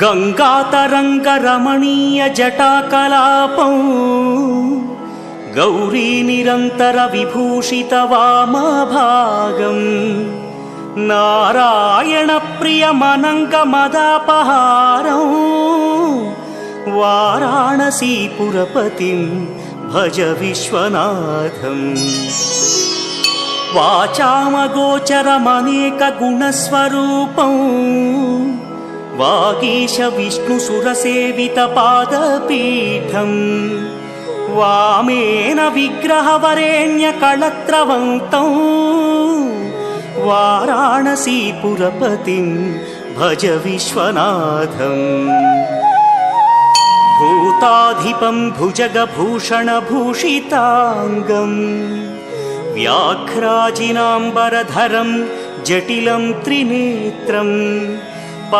गङ्गातरङ्गरमणीयजटाकलापं गौरीनिरन्तरविभूषितवामभागं नारायणप्रियमनङ्गमदापहारं वाराणसीपुरपतिं भज विश्वनाथम्। वाचामगोचरमनेकगुणस्वरूपं वागीश विष्णुसुरसेवितपादपीठं वामेन विग्रहवरेण्यकळत्रवन्तं वाराणसीपुरपतिं भज विश्वनाथम्। भूताधिपं भुजगभूषणभूषिताङ्गं व्याघ्राजिनाम्बरधरं जटिलं त्रिनेत्रं